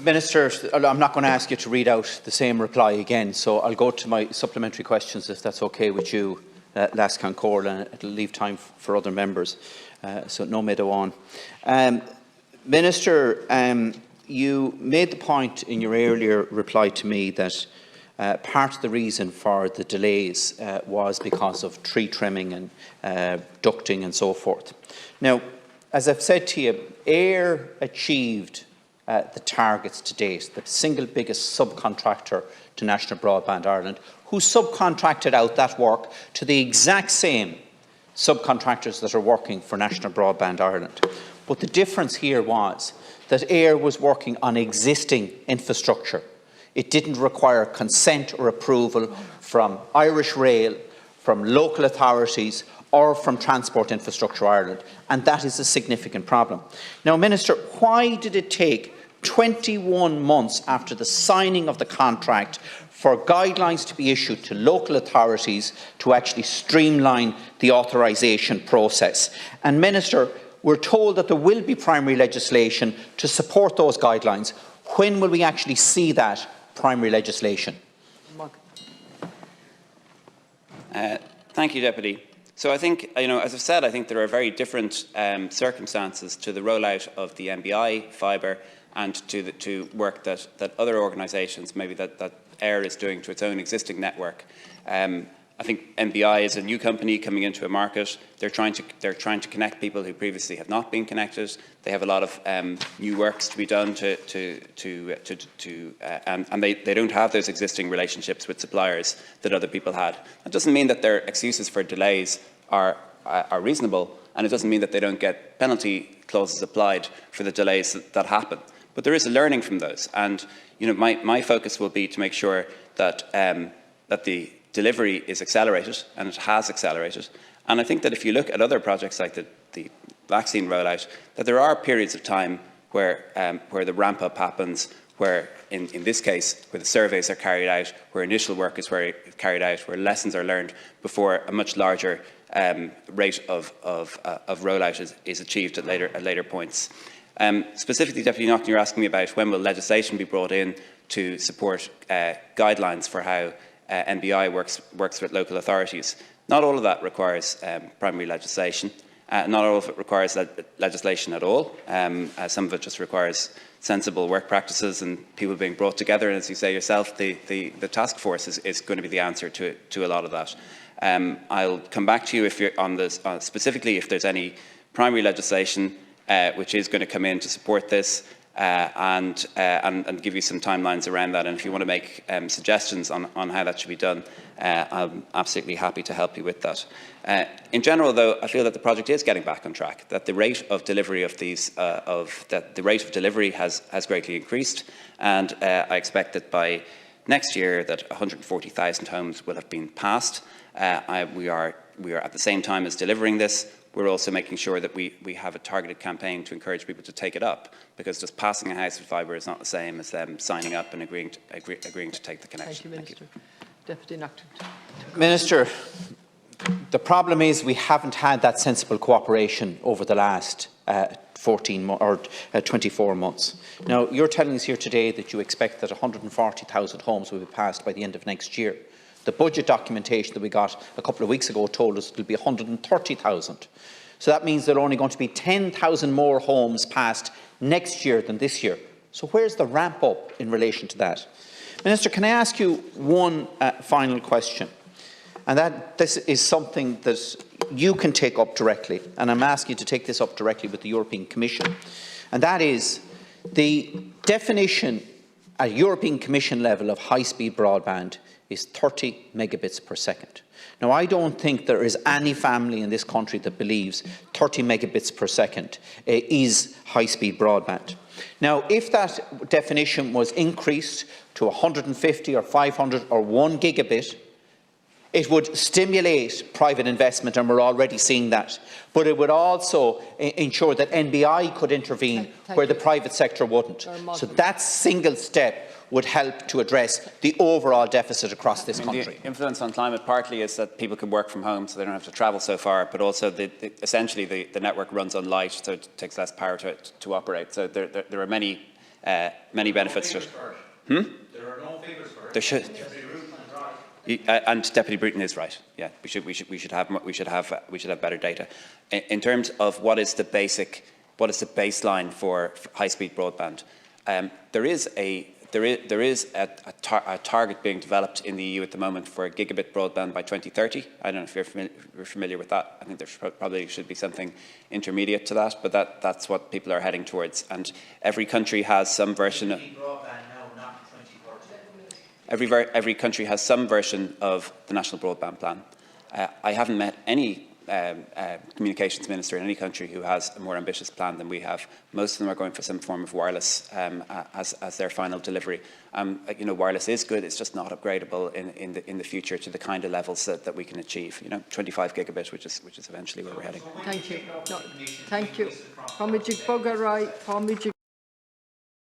Minister, I'm not going to ask you to read out the same reply again, so I'll go to my supplementary questions if that's okay with you, Lascan Cole, and it'll leave time for other members. So no meadow on. Minister, you made the point in your earlier reply to me that part of the reason for the delays was because of tree trimming and ducting and so forth. Now, as I've said to you, AIR achieved the targets to date, the single biggest subcontractor to National Broadband Ireland, who subcontracted out that work to the exact same subcontractors that are working for National Broadband Ireland. But the difference here was that AIR was working on existing infrastructure. It didn't require consent or approval from Irish Rail, from local authorities, or from Transport Infrastructure Ireland, and that is a significant problem. Now, Minister, why did it take 21 months after the signing of the contract for guidelines to be issued to local authorities to actually streamline the authorisation process? And Minister, we're told that there will be primary legislation to support those guidelines. When will we actually see that primary legislation? Thank you, Deputy. So I think, as I've said, I think there are very different circumstances to the rollout of the NBI fibre and to work that other organisations, maybe that AIR is doing to its own existing network. I think NBI is a new company coming into a market. They're trying to connect people who previously have not been connected. They have a lot of new works to be done and they don't have those existing relationships with suppliers that other people had. That doesn't mean that their excuses for delays are reasonable, and it doesn't mean that they don't get penalty clauses applied for the delays that happen. But there is a learning from those, and my focus will be to make sure that that the delivery is accelerated, and it has accelerated. And I think that if you look at other projects like the vaccine rollout, that there are periods of time where the ramp up happens, where in this case, where the surveys are carried out, where initial work is carried out, where lessons are learned before a much larger rate of rollout is achieved at later points. Specifically, Deputy Naughten, you're asking me about when will legislation be brought in to support guidelines for how NBI works with local authorities. Not all of that requires primary legislation. Not all of it requires legislation at all. Some of it just requires sensible work practices and people being brought together. And as you say yourself, the task force is going to be the answer to a lot of that. I'll come back to you if you're on this specifically if there's any primary legislation which is going to come in to support this. And give you some timelines around that. And if you want to make suggestions on how that should be done, I'm absolutely happy to help you with that. In general, though, I feel that the project is getting back on track. That the rate of delivery of these, the rate of delivery has greatly increased, and I expect that by next year that 140,000 homes will have been passed. We are at the same time as delivering this. We're also making sure that we have a targeted campaign to encourage people to take it up, because just passing a house with fibre is not the same as them signing up and agreeing to take the connection. Thank you, Minister. Deputy Naughten. Minister, the problem is we haven't had that sensible cooperation over the last 24 months. Now, you're telling us here today that you expect that 140,000 homes will be passed by the end of next year. The budget documentation that we got a couple of weeks ago told us it will be 130,000. So that means there are only going to be 10,000 more homes passed next year than this year. So where's the ramp up in relation to that? Minister, can I ask you one final question? And this is something that you can take up directly, and I'm asking you to take this up directly with the European Commission. And that is the definition at European Commission level of high-speed broadband is 30 megabits per second. Now, I don't think there is any family in this country that believes 30 megabits per second is high-speed broadband. Now, if that definition was increased to 150 or 500 or 1 gigabit, it would stimulate private investment, and we're already seeing that. But it would also ensure that NBI could intervene where the private sector wouldn't. So that single step would help to address the overall deficit across this country. The influence on climate partly is that people can work from home, so they don't have to travel so far, but also essentially the network runs on light, so it takes less power to operate. So there are many many benefits to it. There are no figures for it. There should. And Deputy Bruton is right. Yeah, we should have better data in terms of what is the baseline for high-speed broadband. There is a target being developed in the EU at the moment for gigabit broadband by 2030. I don't know if you're familiar with that. I think there probably should be something intermediate to that, but that's what people are heading towards. And every country has some version of. Every country has some version of the National Broadband Plan. I haven't met any communications minister in any country who has a more ambitious plan than we have. Most of them are going for some form of wireless as their final delivery. You know, wireless is good. It's just not upgradable in the future to the kind of levels that we can achieve. You know, 25 gigabit, which is eventually where we're heading. Thank you. No, thank you. Pomijik Bogarai, Pomijik